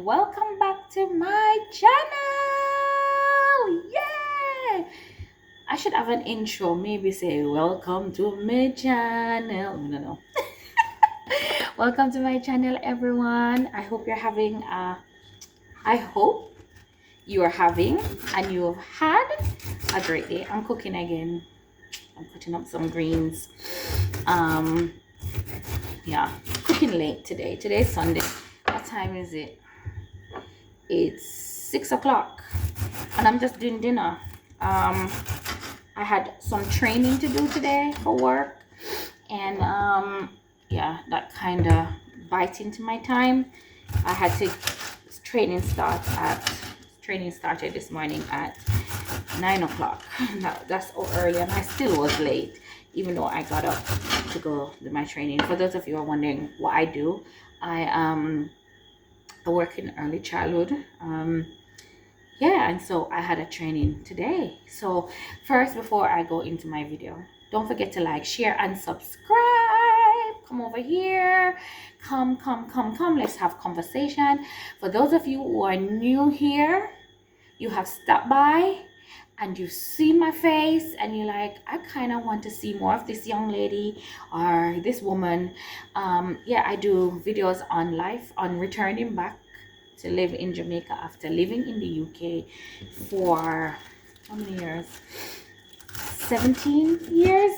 welcome back to my channel. Yay! I should have an intro, maybe say welcome to my channel. No. Welcome to my channel, everyone. I hope you're having I hope you are having and you've had a great day. I'm cooking again. I'm cutting up some greens. Yeah, cooking late today. Today's Sunday. What time is it? It's 6 o'clock and I'm just doing dinner. I had some training to do today for work, and yeah, that kind of bites into my time. I had to training started this morning at 9 o'clock. That's so early, and I still was late even though I got up to go to my training. For those of you who are wondering what I do, I work in early childhood. Yeah, and so I had a training today. So first, before I go into my video, don't forget to like, share, and subscribe. Come over here. Come. Let's have conversation. For those of you who are new here, you have stopped by and you see my face and you're like, I kind of want to see more of this young lady or this woman. Yeah, I do videos on life, on returning back to live in Jamaica after living in the UK for how many years? 17 years.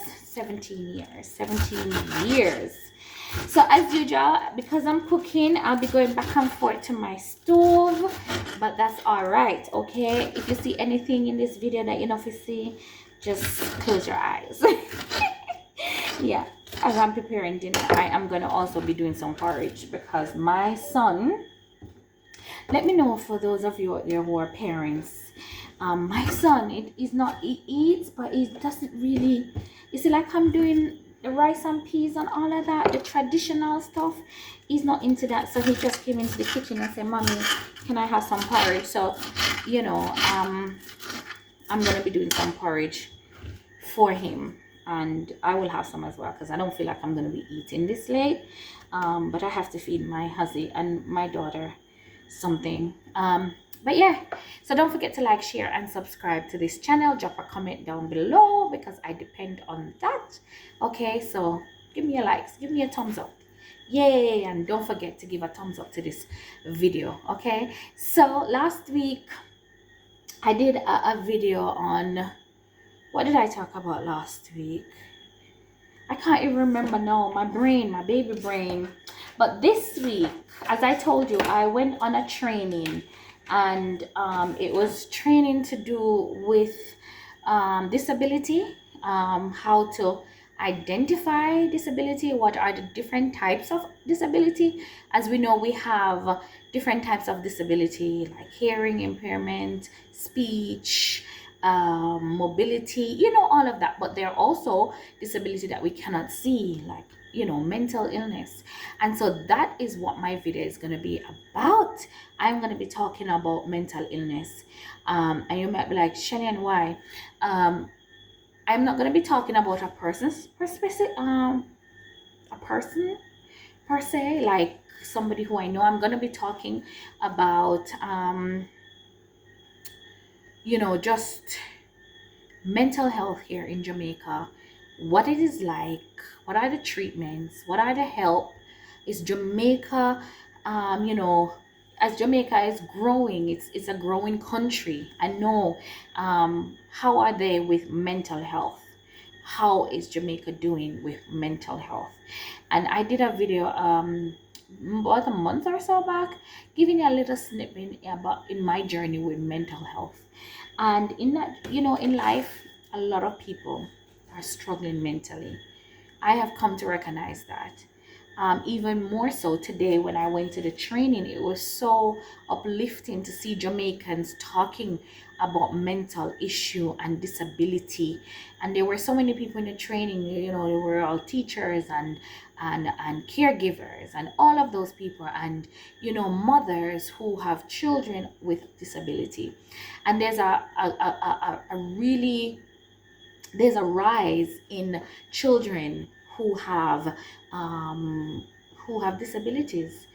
So as usual, because I'm cooking, I'll be going back and forth to my stove, but that's all right. Okay, if you see anything in this video that you know, if you see, just close your eyes. Yeah, as I'm preparing dinner, I am gonna also be doing some porridge because my son, let me know for those of you out there who are parents, my son, he eats, but he doesn't really, you see, like I'm doing the rice and peas and all of that, the traditional stuff. He's not into that, so he just came into the kitchen and said, Mommy, can I have some porridge? So, you know, I'm gonna be doing some porridge for him, and I will have some as well because I don't feel like I'm gonna be eating this late. But I have to feed my husband and my daughter something. But yeah, so don't forget to like, share, and subscribe to this channel. Drop a comment down below because I depend on that. Okay, so give me a like, give me a thumbs up. Yay! And don't forget to give a thumbs up to this video. Okay, so last week I did a video on, what did I talk about last week? I can't even remember now. My baby brain. But this week, as I told you, I went on a training, and it was training to do with disability, how to identify disability, what are the different types of disability. As we know, we have different types of disability like hearing impairment, speech, mobility, you know, all of that. But there are also disability that we cannot see, like, you know, mental illness. And so that is what my video is going to be about. I'm going to be talking about mental illness, and you might be like, Shelley-ann, why? I'm not going to be talking about a person per se, like somebody who I know. I'm going to be talking about you know, just mental health here in Jamaica, what it is like, what are the treatments, what are the help. Is Jamaica, you know, as Jamaica is growing, it's a growing country. I know, how are they with mental health? How is Jamaica doing with mental health? And I did a video about a month or so back, giving a little snippet about in my journey with mental health. And in that, you know, in life, a lot of people are struggling mentally. I have come to recognize that. Even more so today when I went to the training, it was so uplifting to see Jamaicans talking about mental issue and disability. And there were so many people in the training, you know, they were all teachers and caregivers and all of those people, and, you know, mothers who have children with disability. And there's there's a rise in children who have who have disabilities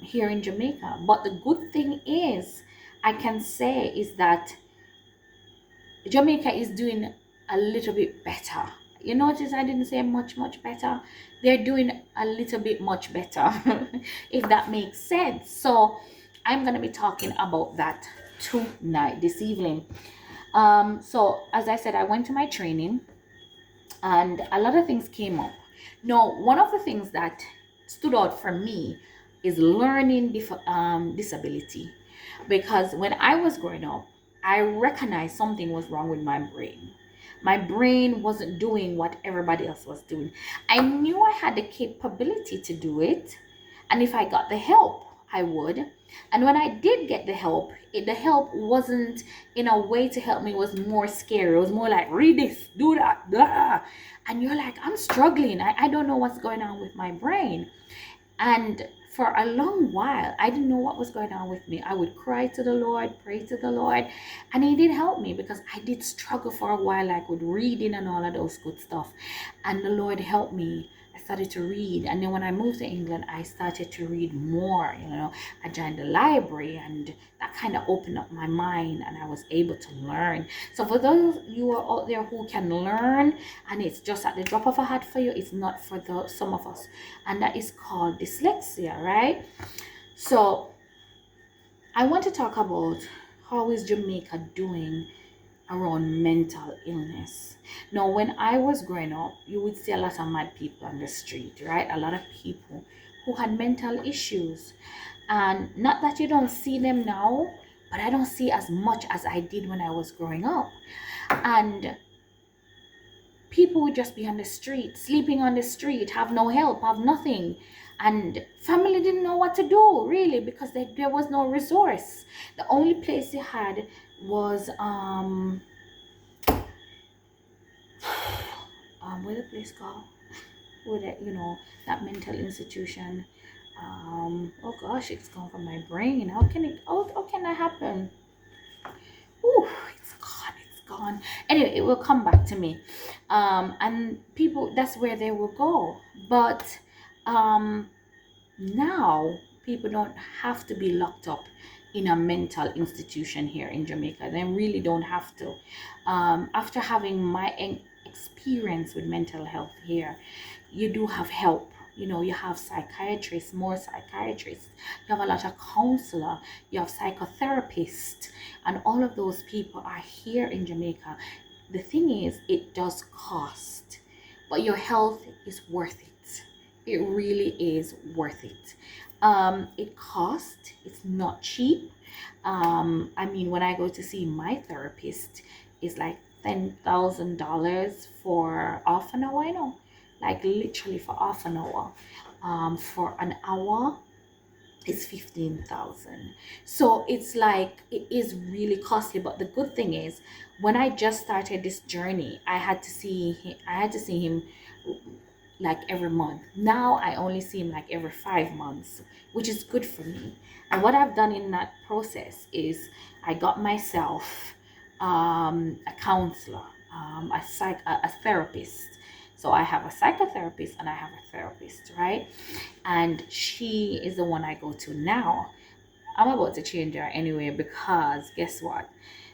here in Jamaica. But the good thing is, I can say, is that Jamaica is doing a little bit better. You notice I didn't say much better. They're doing a little bit much better, if that makes sense. So I'm going to be talking about that tonight, this evening. So as I said, I went to my training and a lot of things came up. Now, one of the things that stood out for me is learning disability, because when I was growing up, I recognized something was wrong with my brain. My brain wasn't doing what everybody else was doing. I knew I had the capability to do it, and if I got the help, I would. And when I did get the help, the help wasn't in a way to help me. It was more scary. It was more like, read this, do that, blah. And you're like, I'm struggling. I don't know what's going on with my brain. And for a long while, I didn't know what was going on with me. I would cry to the Lord, pray to the Lord, and He did help me, because I did struggle for a while, like with reading and all of those good stuff. And the Lord helped me. I started to read, and then when I moved to England, I started to read more. I joined the library, and that kind of opened up my mind, and I was able to learn. So for those you are out there who can learn, and it's just at the drop of a hat for you, it's not for some of us, and that is called dyslexia, right? So I want to talk about how is Jamaica doing around mental illness. Now, when I was growing up, you would see a lot of mad people on the street, right? A lot of people who had mental issues. And not that you don't see them now, but I don't see as much as I did when I was growing up. And people would just be on the street, sleeping on the street, have no help, have nothing. And family didn't know what to do, really, because there was no resource. The only place they had was where's the place called? With it, that mental institution. Oh gosh, it's gone from my brain. How can that happen? Ooh, it's gone. Anyway, it will come back to me. And people, that's where they will go. But now people don't have to be locked up in a mental institution here in Jamaica. They really don't have to. After having my experience with mental health here, you do have help. You have psychiatrists, more psychiatrists. You have a lot of counselor. You have psychotherapists, and all of those people are here in Jamaica. The thing is, it does cost, but your health is worth it. It really is worth it. It costs. It's not cheap. I mean, when I go to see my therapist, it's like $10,000 for half an hour. Like literally for half an hour. For an hour, it's 15,000. So it's like, it is really costly. But the good thing is, when I just started this journey, I had to see him like every month. Now I only see him like every 5 months, which is good for me. And what I've done in that process is I got myself a counselor, a therapist. So I have a psychotherapist and I have a therapist, right? And she is the one I go to now. I'm about to change her anyway, because guess what?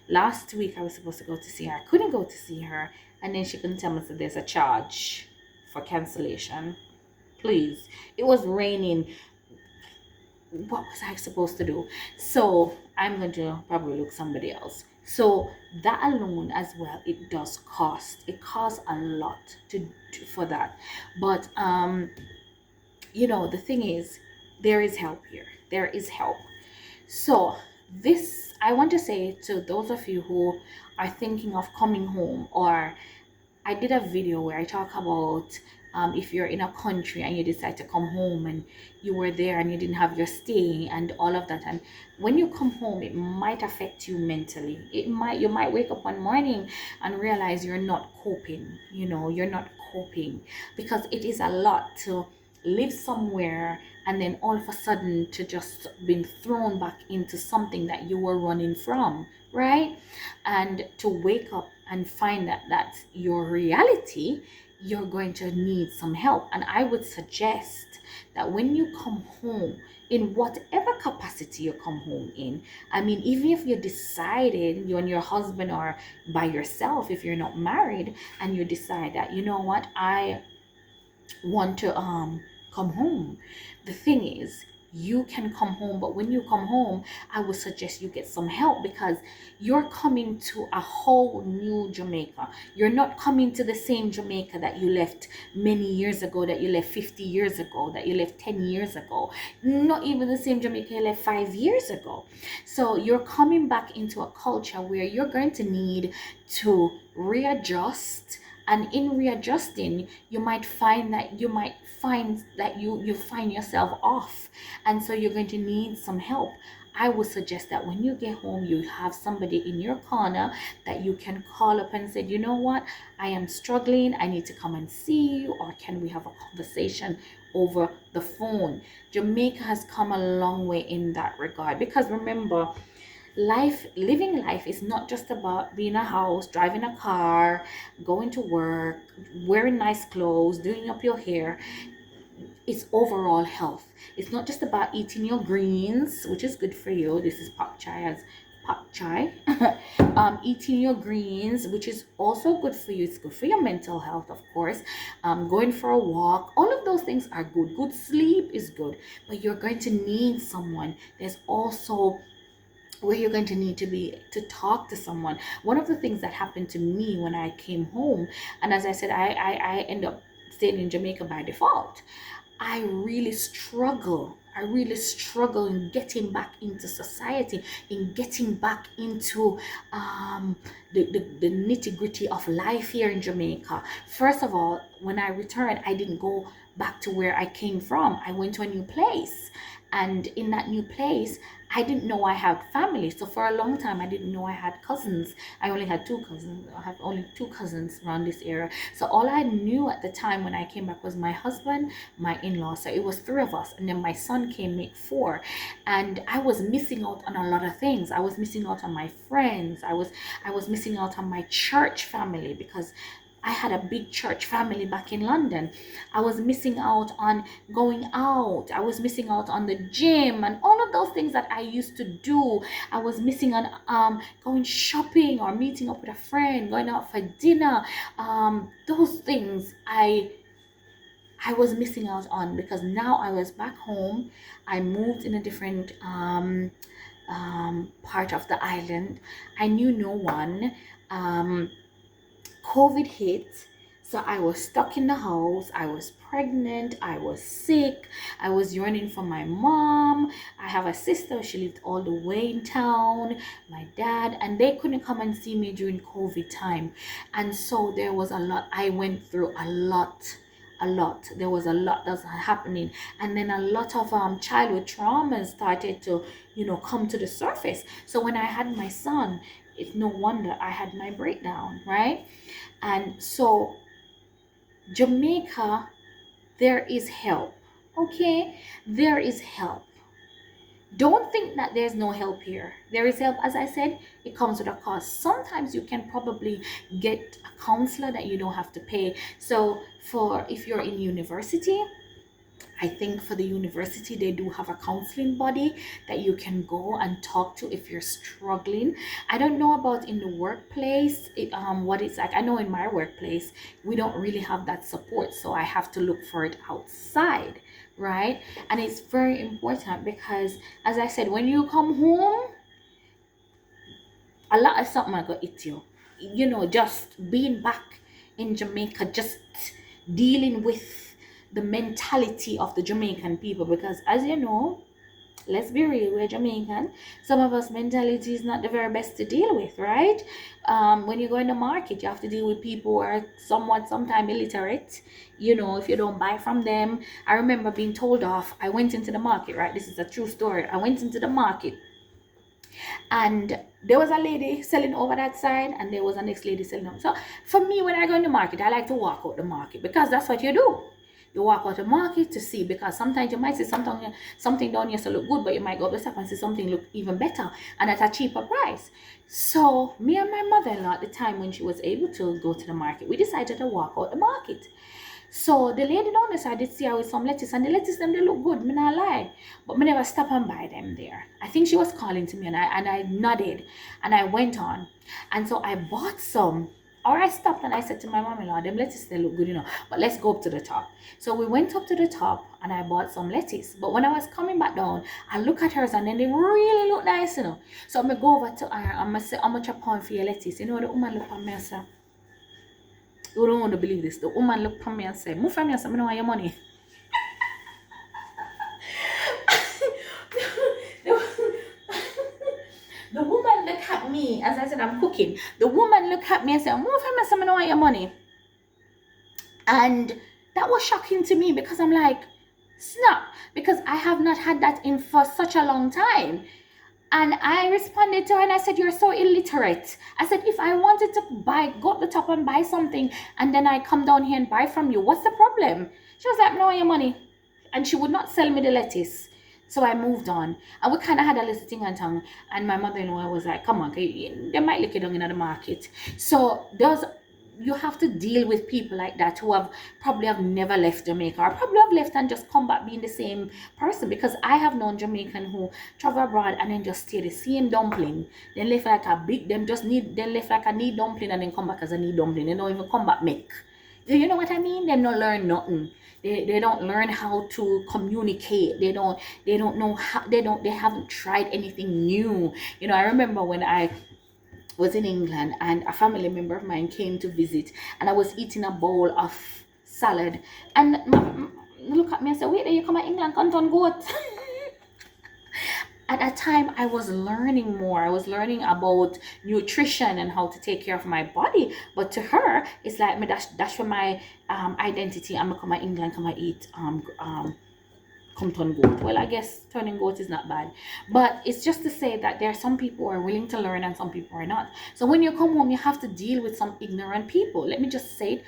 Last week I was supposed to go to see her. I couldn't go to see her, and then she couldn't tell me that there's a charge for cancellation. Please. It was raining. What was I supposed to do? So I'm going to probably look somebody else. So that alone as well, it does cost. It costs a lot for that. But the thing is, there is help here. There is help. So this, I want to say to those of you who are thinking of coming home, or I did a video where I talk about if you're in a country and you decide to come home and you were there and you didn't have your stay and all of that, and when you come home, it might affect you mentally. You might wake up one morning and realize you're not coping. You're not coping, because it is a lot to live somewhere and then all of a sudden to just being thrown back into something that you were running from, right? And to wake up and find that that's your reality you're going to need some help. And I would suggest that when you come home, in whatever capacity you come home in, I mean, even if you decided, you and your husband are by yourself, if you're not married, and you decide that, you know what, I want to come home. The thing is, you can come home, but when you come home, I would suggest you get some help, because you're coming to a whole new Jamaica. You're not coming to the same Jamaica that you left many years ago, that you left 50 years ago, that you left 10 years ago, not even the same Jamaica you left 5 years ago. So you're coming back into a culture where you're going to need to readjust, and in readjusting, you might find that you find yourself off, and so you're going to need some help. I would suggest that when you get home, you have somebody in your corner that you can call up and say, you know what, I am struggling, I need to come and see you, or can we have a conversation over the phone? Jamaica has come a long way in that regard, because remember, living life is not just about being a house, driving a car, going to work, wearing nice clothes, doing up your hair. It's overall health. It's not just about eating your greens, which is good for you. This is pak chai. Eating your greens, which is also good for you. It's good for your mental health, of course. Going for a walk, all of those things are good. Good sleep is good, but you're going to need someone. There's also where you're going to need to talk to someone. One of the things that happened to me when I came home, and as I said, I end up staying in Jamaica by default. I really struggle in getting back into society, in getting back into the nitty-gritty of life here in Jamaica. First of all, when I returned, I didn't go back to where I came from. I went to a new place, and in that new place, I didn't know I had family. So for a long time, I didn't know I had cousins. I only had two cousins. I have only two cousins around this area. So all I knew at the time when I came back was my husband, my in-law. So it was three of us, and then my son came, make four. And I was missing out on a lot of things. I was missing out on my friends. I was missing out on my church family, because I had a big church family back in London. I was missing out on going out. I was missing out on the gym and all of those things that I used to do. I was missing on going shopping or meeting up with a friend, going out for dinner. Those things I was missing out on, because now I was back home. I moved in a different part of the island. I knew no one. COVID hit, so I was stuck in the house. I was pregnant, I was sick, I was yearning for my mom. I have a sister, she lived all the way in town, my dad, and they couldn't come and see me during COVID time. And so there was a lot. I went through a lot. There was a lot that's happening, and then a lot of childhood traumas started to come to the surface. So when I had my son, it's no wonder I had my breakdown, right? And so Jamaica, there is help. Okay, there is help. Don't think that there's no help here. There is help. As I said, it comes with a cost. Sometimes you can probably get a counselor that you don't have to pay. So for if you're in university, I think for the university, they do have a counseling body that you can go and talk to if you're struggling. I don't know about in the workplace, what it's like. I know in my workplace, we don't really have that support. So I have to look for it outside, right? And it's very important because, as I said, when you come home, a lot of something I go eat you. Just being back in Jamaica, just dealing with the mentality of the Jamaican people, because as you know, let's be real, we're Jamaican. Some of us mentality is not the very best to deal with, right? When you go in the market, you have to deal with people who are sometimes illiterate. If you don't buy from them. I remember being told off. I went into the market, right? This is a true story. I went into the market, and there was a lady selling over that side, and there was a next lady selling over. So for me, when I go in the market, I like to walk out the market, because that's what you do. You walk out the market to see, because sometimes you might see something down here so look good, but you might go up the shop and see something look even better and at a cheaper price. So me and my mother-in-law at the time, when she was able to go to the market, we decided to walk out the market. So the lady down there, so I did see her with some lettuce, and the lettuce them they look good, me not lie. But me never stop and buy them there. I think she was calling to me, and I nodded and I went on. And so I bought some. Or I stopped and I said to my mom-in-law, them lettuce they look good, but let's go up to the top. So we went up to the top and I bought some lettuce. But when I was coming back down, I look at hers and then they really look nice. So I'm gonna go over to her and I'm gonna say, how much a pound for your lettuce? The woman look at me and say, you don't want to believe this. The woman looked at me and said, move from me and say, I don't want your money. The woman looked at me, as I said, I'm cooking. The woman looked at me and said, move from me and say, I don't want your money. And that was shocking to me, because I'm like, snap, because I have not had that in for such a long time. And I responded to her and I said, you're so illiterate. I said, if I wanted to go up the top and buy something and then I come down here and buy from you, what's the problem? She was like, no, your money. And she would not sell me the lettuce. So I moved on. And we kind of had a little thing on tongue. And my mother-in-law was like, come on, they might look it down in the market. So you have to deal with people like that who probably have never left Jamaica, or probably have left and just come back being the same person. Because I have known Jamaican who travel abroad and then just stay the same dumpling, then left like a big, then left like a need dumpling and then come back as a need dumpling. They don't even come back make. You know what I mean? They don't learn nothing. They don't learn how to communicate. They don't know how, they haven't tried anything new. I remember when I was in England and a family member of mine came to visit, and I was eating a bowl of salad, and look at me and say, wait, you come to England, canton goat. At that time, I was learning more. I was learning about nutrition and how to take care of my body. But to her, it's like me dash for my identity. I'm gonna come to England, come to eat come turn goat. Well, I guess turning goat is not bad, but it's just to say that there are some people who are willing to learn and some people are not. So when you come home, you have to deal with some ignorant people. Let me just say it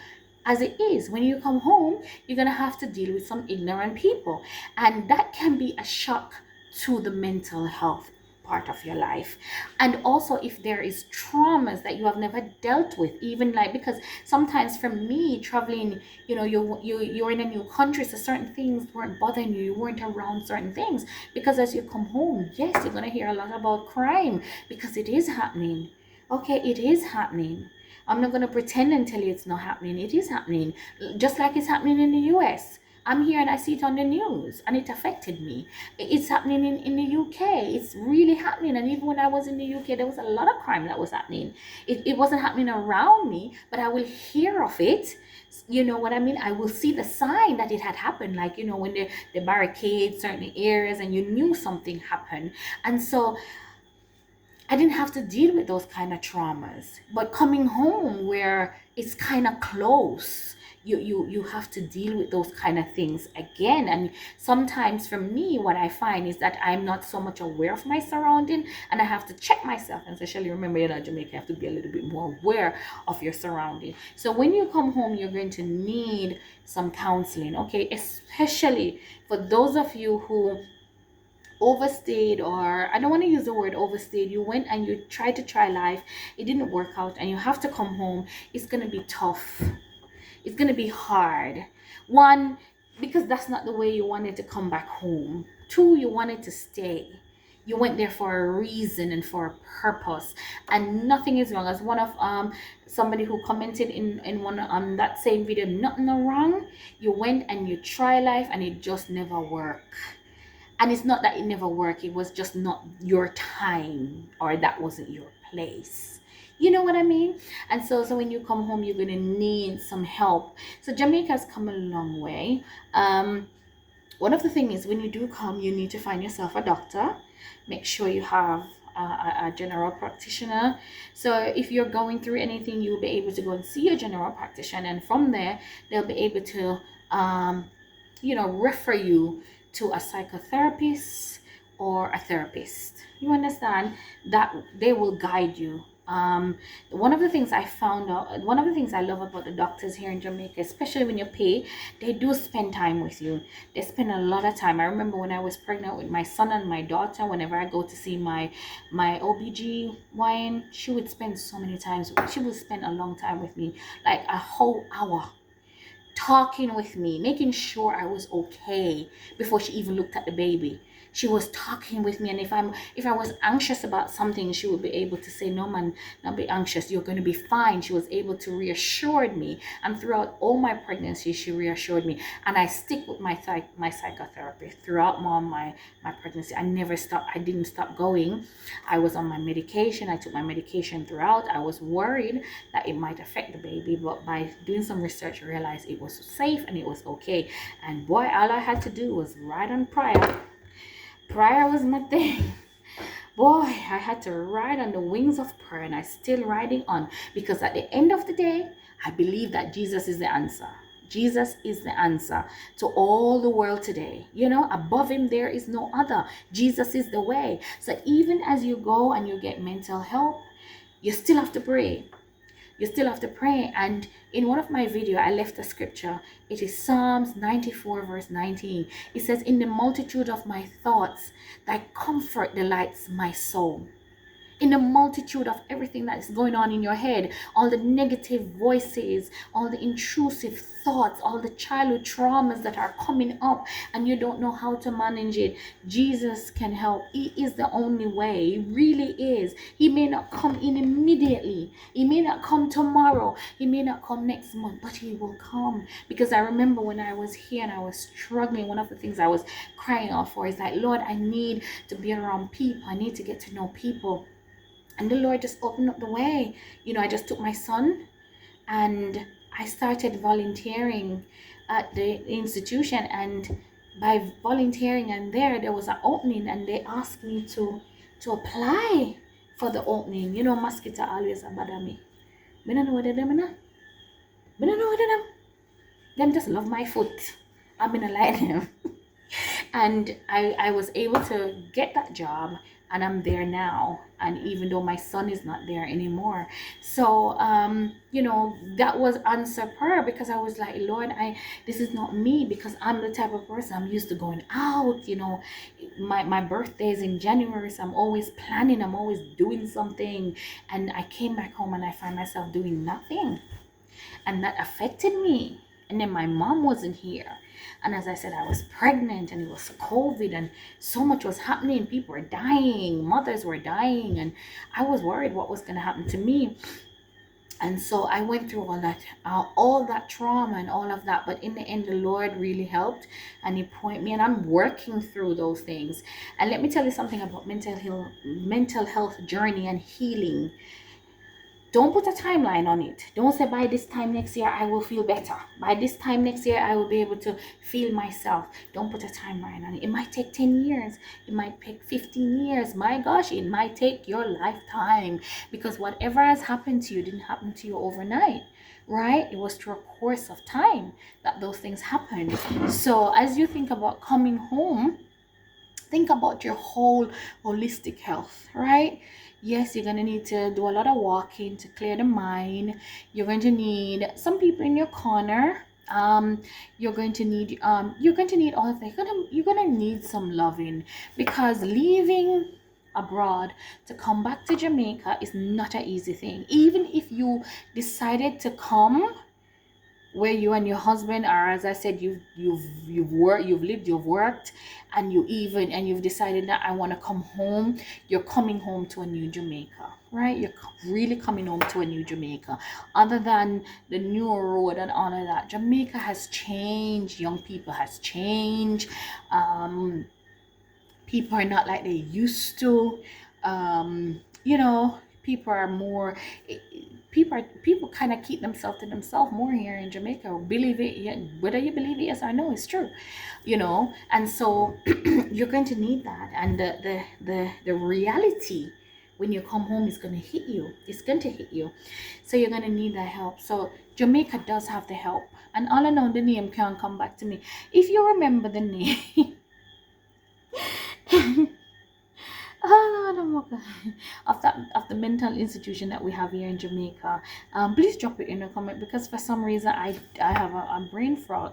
as it is. When you come home, you're gonna have to deal with some ignorant people, and that can be a shock to the mental health part of your life. And also, if there is traumas that you have never dealt with, even like, because sometimes for me traveling, you're in a new country, so certain things weren't bothering you weren't around certain things, because as you come home, yes, you're going to hear a lot about crime, because it is happening. Okay, it is happening. I'm not going to pretend and tell you it's not happening. It is happening, just like it's happening in the US. I'm here and I see it on the news and it affected me. It's happening in the UK. It's really happening. And even when I was in the UK, there was a lot of crime that was happening. It wasn't happening around me, but I will hear of it. You know what I mean? I will see the sign that it had happened. Like, when the barricades certain areas and you knew something happened. And so I didn't have to deal with those kind of traumas. But coming home where it's kind of close, you have to deal with those kind of things again. And sometimes for me, what I find is that I'm not so much aware of my surrounding, and I have to check myself and say, Shelley, remember, you're not Jamaica, you have to be a little bit more aware of your surrounding. So when you come home, you're going to need some counseling, okay? Especially for those of you who overstayed, or I don't want to use the word overstayed, you went and you tried to try life, it didn't work out, and you have to come home. It's going to be tough. It's going to be hard. One, because that's not the way you wanted to come back home. Two, you wanted to stay. You went there for a reason and for a purpose, and nothing is wrong. As one of somebody who commented in one that same video, nothing wrong. You went and you try life and it just never worked. And it's not that it never worked, it was just not your time, or that wasn't your place. You know what I mean? And so when you come home, you're going to need some help. So Jamaica has come a long way. One of the things is, when you do come, you need to find yourself a doctor. Make sure you have a general practitioner. So if you're going through anything, you'll be able to go and see a general practitioner. And from there, they'll be able to, refer you to a psychotherapist or a therapist. You understand? That they will guide you One of the things I found out, one of the things I love about the doctors here in Jamaica, especially when you pay, they do spend time with you. They spend a lot of time. I remember when I was pregnant with my son and my daughter, whenever I go to see my OBGYN, she would spend so many times. She would spend a long time with me, like a whole hour, talking with me, making sure I was okay before she even looked at the baby. She was talking with me, and if I was anxious about something, she would be able to say, "No, man, don't be anxious. You're going to be fine." She was able to reassure me, and throughout all my pregnancy, she reassured me. And I stick with my psychotherapy throughout my pregnancy. I never stopped. I didn't stop going. I was on my medication. I took my medication throughout. I was worried that it might affect the baby, but by doing some research, I realized it was safe and it was okay. And boy, all I had to do was ride on prayer. Prayer was my thing. Boy, I had to ride on the wings of prayer, and I still riding on, because at the end of the day, I believe that Jesus is the answer. Jesus is the answer to all the world today. You know, above him there is no other. Jesus is the way. So even as you go and you get mental help, you still have to pray. You still have to pray. And in one of my videos, I left a scripture. It is Psalms 94 verse 19. It says, "In the multitude of my thoughts, thy comfort delights my soul." In the multitude of everything that is going on in your head, all the negative voices, all the intrusive thoughts, all the childhood traumas that are coming up and you don't know how to manage it, Jesus can help. He is the only way. He really is. He may not come in immediately. He may not come tomorrow. He may not come next month, but he will come. Because I remember when I was here and I was struggling, one of the things I was crying out for is like, Lord, I need to be around people. I need to get to know people. And the Lord just opened up the way. You know, I just took my son and I started volunteering at the institution. And by volunteering, and there was an opening, and they asked me to apply for the opening. You know, mosquito always bother me. I don't know what they do, I don't know what they do. Them just love my foot. I'm gonna like them. And I was able to get that job, and I'm there now. And even though my son is not there anymore, so you know, that was answer prayer, because I was like, Lord, this is not me, because I'm the type of person, I'm used to going out. You know, my birthday is in January, so I'm always planning, I'm always doing something. And I came back home and I find myself doing nothing, and that affected me. And then my mom wasn't here, and as I said, I was pregnant, and it was COVID, and so much was happening. People were dying, mothers were dying, and I was worried what was going to happen to me. And so I went through all that trauma and all of that. But in the end, the Lord really helped, and he pointed me, and I'm working through those things. And let me tell you something about mental health journey and healing. Don't put a timeline on it. Don't say by this time next year I will feel better. By this time next year I will be able to feel myself. Don't put a timeline on it. It might take 10 years. It might take 15 years. My gosh, it might take your lifetime, because whatever has happened to you didn't happen to you overnight, right? It was through a course of time that those things happened. So as you think about coming home, think about your whole holistic health, right? Yes, you're going to need to do a lot of walking to clear the mind. You're going to need some people in your corner. You're going to need all of that. You're gonna need some loving, because leaving abroad to come back to Jamaica is not an easy thing. Even if you decided to come where you and your husband are, as I said, you've worked, and you've decided that I want to come home. You're coming home to a new Jamaica, right? You're really coming home to a new Jamaica. Other than the new road and all of that, Jamaica has changed. Young people has changed. People are not like they used to. You know, people are more. People kind of keep themselves to themselves more here in Jamaica. Believe it, yeah, whether you believe it, yes or no, it's true. You know, and so you're going to need that, and the reality when you come home is going to hit you. It's going to hit you. So you're going to need that help. So Jamaica does have the help, and all I know, the name can't come back to me. If you remember the name. Oh Lord talk of the mental institution that we have here in Jamaica, please drop it in the comment, because for some reason I have a brain frog,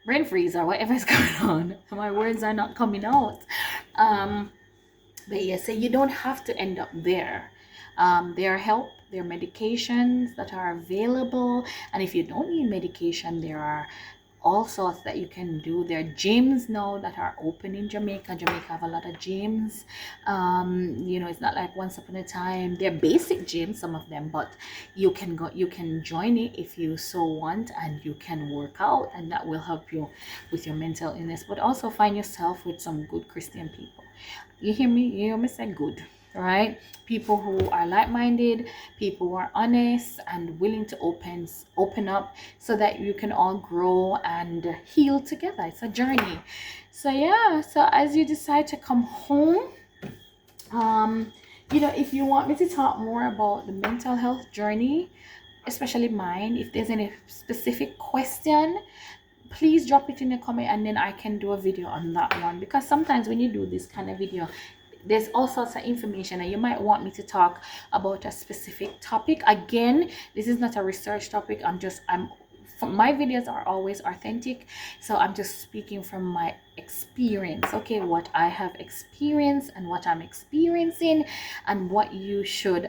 brain freeze or whatever is going on. My words are not coming out. But yes, so you don't have to end up there. There are help, there are medications that are available, and if you don't need medication, there are all sorts that you can do. There are gyms now that are open in Jamaica. Jamaica have a lot of gyms. You know, it's not like once upon a time. They're basic gyms, some of them, but you can go, you can join it if you so want, and you can work out, and that will help you with your mental illness. But also find yourself with some good Christian people. You hear me? You hear me say good, right? People who are like-minded, people who are honest and willing to open up, so that you can all grow and heal together. It's a journey. So yeah, so as you decide to come home, you know, if you want me to talk more about the mental health journey, especially mine, if there's any specific question, please drop it in the comment, and then I can do a video on that one. Because sometimes when you do this kind of video, there's all sorts of information, and you might want me to talk about a specific topic. Again, this is not a research topic. My videos are always authentic, so I'm just speaking from my experience, okay? What I have experienced and what I'm experiencing, and what you should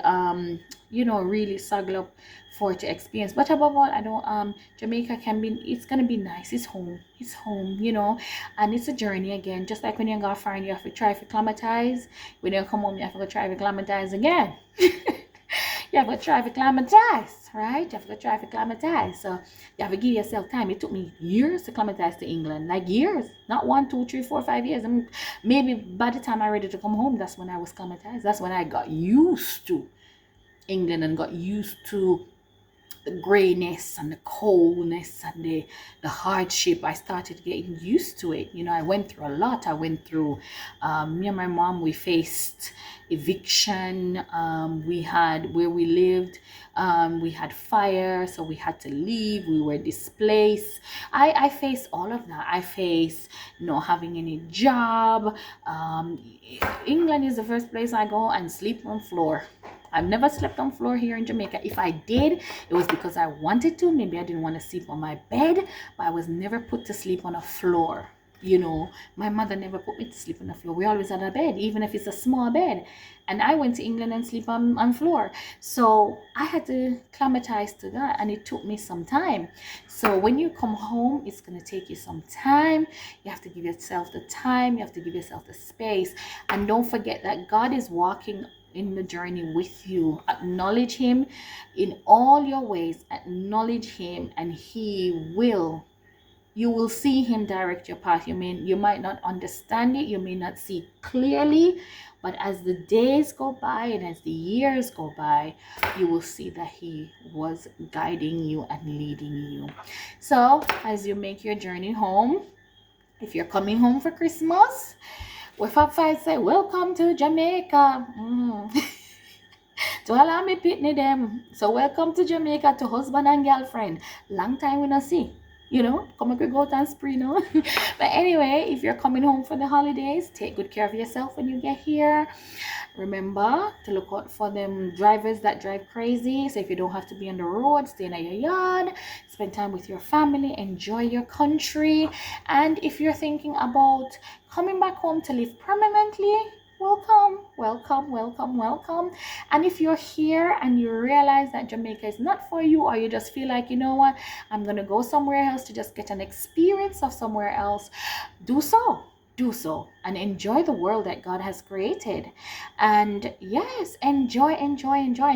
you know, really struggle up for to experience. But above all, I don't Jamaica can be, it's gonna be nice. It's home, you know, and it's a journey again. Just like when you go foreign, you have to try to acclimatize. When you come home, you have to try to acclimatize again. You have to try to acclimatize, right? You have to try to acclimatize. So you have to give yourself time. It took me years to acclimatize to England, like years, not 1, 2, 3, 4, 5 years. I mean, maybe by the time I'm ready to come home, that's when I was acclimatized. That's when I got used to England and got used to the grayness and the coldness and the hardship. I started getting used to it. You know, I went through a lot. I went through me and my mom, we faced eviction. We had, where we lived, we had fire, so we had to leave. We were displaced. I faced all of that. I faced not having any job. England is the first place I go and sleep on floor. I've never slept on floor here in Jamaica. If I did, it was because I wanted to. Maybe I didn't want to sleep on my bed, but I was never put to sleep on a floor. You know, my mother never put me to sleep on the floor. We always had a bed, even if it's a small bed. And I went to England and sleep on floor. So I had to acclimatize to that, and it took me some time. So when you come home, it's going to take you some time. You have to give yourself the time. You have to give yourself the space. And don't forget that God is walking in the journey with you. Acknowledge him in all your ways. Acknowledge him, and you will see him direct your path. You might not understand it, you may not see clearly, but as the days go by and as the years go by, you will see that he was guiding you and leading you. So as you make your journey home, if you're coming home for Christmas, with Fab Five say, welcome to Jamaica. To allow me pitney them. So welcome to Jamaica, to husband and girlfriend. Long time we not see. You know, come and go out and spree, no? But anyway, if you're coming home for the holidays, take good care of yourself when you get here. Remember to look out for them drivers that drive crazy. So if you don't have to be on the road, stay in your yard, spend time with your family, enjoy your country. And if you're thinking about coming back home to live permanently, welcome, welcome, welcome, welcome. And if you're here and you realize that Jamaica is not for you, or you just feel like, you know what, I'm gonna go somewhere else to just get an experience of somewhere else, do so and enjoy the world that God has created. And yes, enjoy. And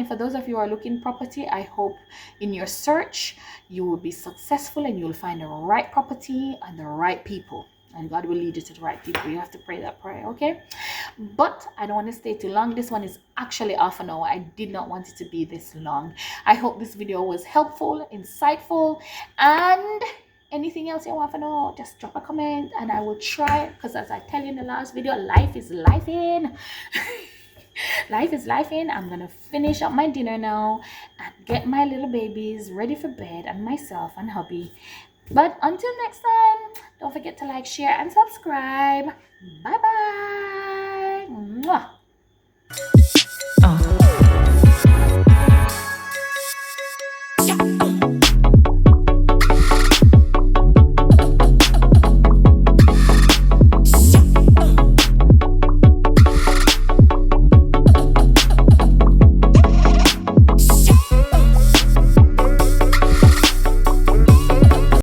for those of you who are looking property, I hope in your search you will be successful and you'll find the right property and the right people, and God will lead you to the right people. You have to pray that prayer, okay? But I don't want to stay too long. This one is actually half an hour. I did not want it to be this long. I hope this video was helpful, insightful, and anything else you want to know, just drop a comment and I will try, because as I tell you in the last video, life is life in. Life is life in. I'm gonna finish up my dinner now and get my little babies ready for bed, and myself and hubby. But until next time, don't forget to like, share, and subscribe. Bye bye.